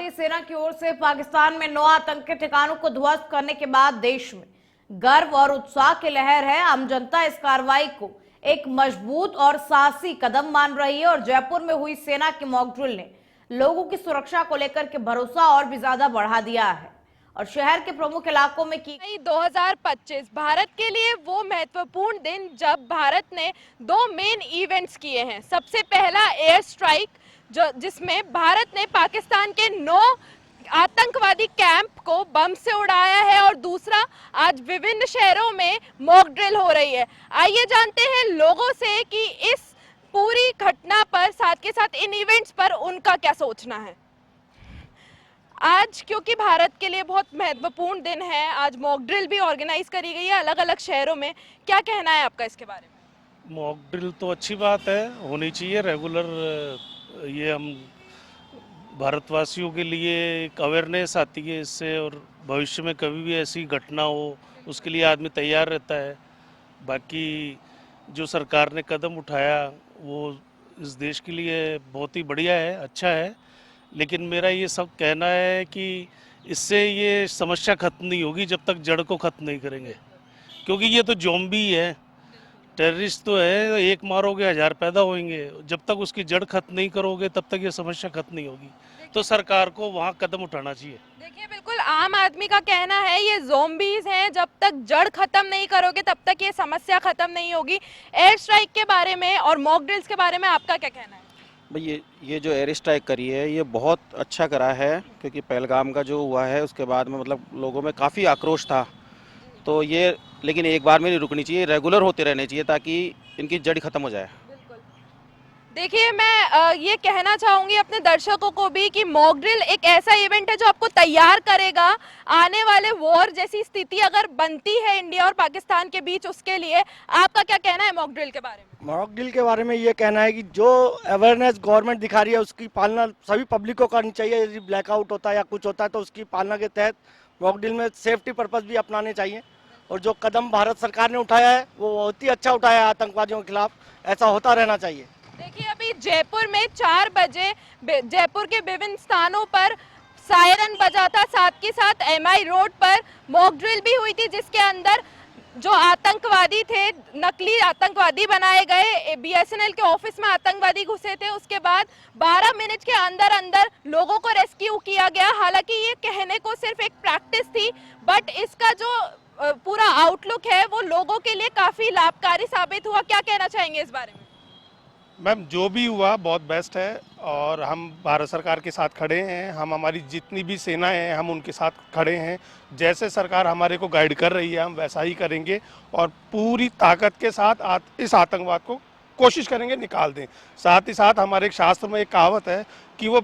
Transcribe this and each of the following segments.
भारतीय सेना की ओर से पाकिस्तान में 9 आतंकी ठिकानों को ध्वस्त करने के बाद देश में गर्व और उत्साह की लहर है। आम जनता इस कार्रवाई को एक मजबूत और साहसी कदम मान रही है और जयपुर में हुई सेना की मॉक ड्रिल ने लोगों की सुरक्षा को लेकर के भरोसा और भी ज्यादा बढ़ा दिया है और शहर के प्रमुख इलाकों में की 2025 भारत के लिए वो महत्वपूर्ण दिन जब भारत ने 2 मेन इवेंट्स किए हैं। सबसे पहला एयर स्ट्राइक जिसमें भारत ने पाकिस्तान के 9 आतंकवादी कैंप को बम से उड़ाया है और दूसरा आज विभिन्न शहरों में मॉक ड्रिल हो रही है। आइए जानते हैं लोगों से कि इस पूरी घटना पर साथ के साथ इन इवेंट्स पर उनका क्या सोचना है। आज क्योंकि भारत के लिए बहुत महत्वपूर्ण दिन है, आज मॉक ड्रिल भी ऑर्गेनाइज करी गई है अलग अलग शहरों में, क्या कहना है आपका इसके बारे में? मॉक ड्रिल तो अच्छी बात है, होनी चाहिए रेगुलर। ये हम भारतवासियों के लिए एक अवेयरनेस आती है इससे, और भविष्य में कभी भी ऐसी घटना हो उसके लिए आदमी तैयार रहता है। बाकी जो सरकार ने कदम उठाया वो इस देश के लिए बहुत ही बढ़िया है, अच्छा है। लेकिन मेरा ये सब कहना है कि इससे ये समस्या खत्म नहीं होगी जब तक जड़ को खत्म नहीं करेंगे, क्योंकि ये तो ज़ॉम्बी है, टेररिस्ट तो है, एक मारोगे 1000 पैदा होंगे। जब तक उसकी जड़ खत्म नहीं करोगे तब तक ये समस्या खत्म नहीं होगी। तो सरकार को वहाँ कदम उठाना चाहिए। देखिए, बिल्कुल आम आदमी का कहना है ये ज़ॉम्बीज हैं, जब तक जड़ खत्म नहीं करोगे तब तक ये समस्या खत्म नहीं होगी। एयर स्ट्राइक के बारे में और मॉक ड्रिल्स के बारे में आपका क्या कहना है? भाई ये जो एयर स्ट्राइक करी है ये बहुत अच्छा करा है, क्योंकि पहलगाम का जो हुआ है उसके बाद में मतलब लोगों में काफ़ी आक्रोश था। तो ये लेकिन एक बार में नहीं रुकनी चाहिए, रेगुलर होते रहने चाहिए ताकि इनकी जड़ खत्म हो जाए। देखिए, मैं ये कहना चाहूँगी अपने दर्शकों को भी कि मॉक ड्रिल एक ऐसा इवेंट है जो आपको तैयार करेगा आने वाले वॉर जैसी स्थिति अगर बनती है इंडिया और पाकिस्तान के बीच, उसके लिए आपका क्या कहना है मॉक ड्रिल के बारे में? मॉक ड्रिल के बारे में ये कहना है कि जो अवेयरनेस गवर्नमेंट दिखा रही है उसकी पालना सभी पब्लिक को करनी चाहिए। यदि ब्लैकआउट होता है या कुछ होता है तो उसकी पालना के तहत मॉक ड्रिल में सेफ्टी पर्पस भी अपनाने चाहिए। और जो कदम भारत सरकार ने उठाया है वो बहुत ही अच्छा उठाया है आतंकवादियों के खिलाफ, ऐसा होता रहना चाहिए। देखिए, अभी जयपुर में 4 बजे जयपुर के विभिन्न स्थानों पर सायरन बजा था, साथ के साथ MI रोड पर मॉक ड्रिल भी हुई थी जिसके अंदर जो आतंकवादी थे, नकली आतंकवादी बनाए गए, BSNL के ऑफिस में आतंकवादी घुसे थे। उसके बाद 12 मिनट के अंदर अंदर लोगों को रेस्क्यू किया गया। हालांकि ये कहने को सिर्फ एक प्रैक्टिस थी, बट इसका जो पूरा आउटलुक है वो लोगों के लिए काफी लाभकारी साबित हुआ। क्या कहना चाहेंगे इस बारे में? मैम, जो भी हुआ बहुत बेस्ट है और हम भारत सरकार के साथ खड़े हैं। हम हमारी जितनी भी सेनाएं हैं हम उनके साथ खड़े हैं। जैसे सरकार हमारे को गाइड कर रही है हम वैसा ही करेंगे और पूरी ताकत के साथ इस आतंकवाद को कोशिश करेंगे निकाल दें। साथ ही साथ हमारे एक शास्त्र में एक कहावत है कि वो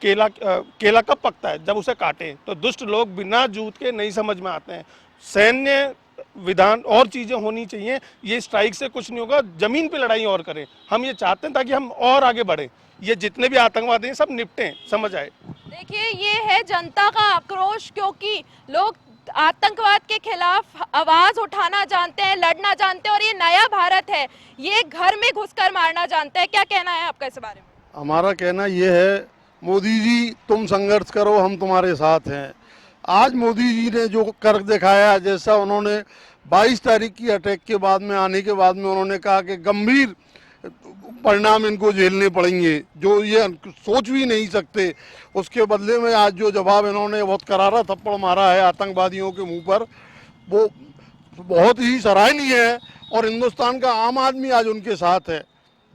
केला कब पकता है, जब उसे काटे। तो दुष्ट लोग बिना जूत के नहीं समझ में आते हैं। सैन्य विधान और चीज़ें होनी चाहिए। ये स्ट्राइक से कुछ नहीं होगा, ज़मीन पे लड़ाई और करें। हम ये चाहते हैं ताकि हम और आगे बढ़ें, ये जितने भी आतंकवादी हैं सब निपटें, समझ आए। देखिए, ये है जनता का आक्रोश, क्योंकि लोग आतंकवाद के खिलाफ आवाज उठाना जानते हैं, लड़ना जानते हैं और ये नया भारत है, ये घर में घुसकर मारना जानता है। क्या कहना है आपका इस बारे में? हमारा कहना ये है, मोदी जी तुम संघर्ष करो, हम तुम्हारे साथ हैं। आज मोदी जी ने जो कर दिखाया, जैसा उन्होंने 22 तारीख की अटैक के बाद में आने के बाद में उन्होंने कहा कि गंभीर परिणाम इनको झेलने पड़ेंगे, जो ये सोच भी नहीं सकते। उसके बदले में आज जो जवाब इन्होंने बहुत करारा थप्पड़ मारा है आतंकवादियों के मुंह पर, वो बहुत ही सराहनीय है और हिंदुस्तान का आम आदमी आज उनके साथ है।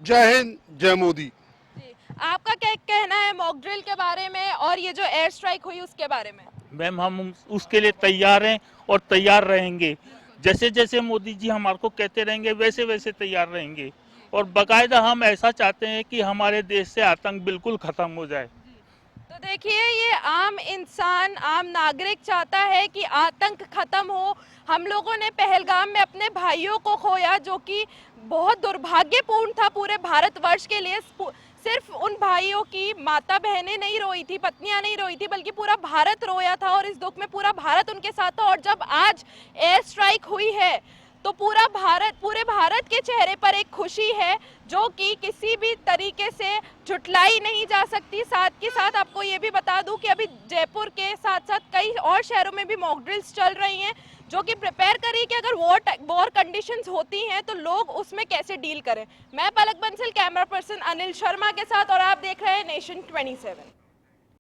जय हिंद, जय मोदी। आपका क्या कहना है मॉक ड्रिल के बारे में और ये जो एयर स्ट्राइक हुई उसके बारे में? मैम, हम उसके लिए तैयार हैं और तैयार रहेंगे। जैसे जैसे मोदी जी हमारे को कहते रहेंगे वैसे वैसे तैयार रहेंगे और बाकायदा हम ऐसा चाहते हैं कि हमारे देश से आतंक बिल्कुल खत्म हो जाए। तो देखिए, ये आम इंसान, आम नागरिक चाहता है कि आतंक खत्म हो। हम लोगों ने पहलगाम में अपने भाइयों को खोया, जो कि बहुत दुर्भाग्यपूर्ण था पूरे भारतवर्ष के लिए। सिर्फ उन भाइयों की माता बहनें नहीं रोई थी, पत्नियां नहीं रोई थी, बल्कि पूरा भारत रोया था और इस दुख में पूरा भारत उनके साथ था। और जब आज एयर स्ट्राइक हुई है तो पूरे भारत के चेहरे पर एक खुशी है जो कि किसी भी तरीके से झुटलाई नहीं जा सकती। साथ के साथ आपको ये भी बता दूं कि अभी जयपुर के साथ साथ कई और शहरों में भी मॉक ड्रिल्स चल रही हैं जो कि प्रिपेयर कर रही है कि अगर वॉर कंडीशंस होती हैं तो लोग उसमें कैसे डील करें। मैं पलक बंसल, कैमरा पर्सन अनिल शर्मा के साथ, और आप देख रहे हैं नेशन 27।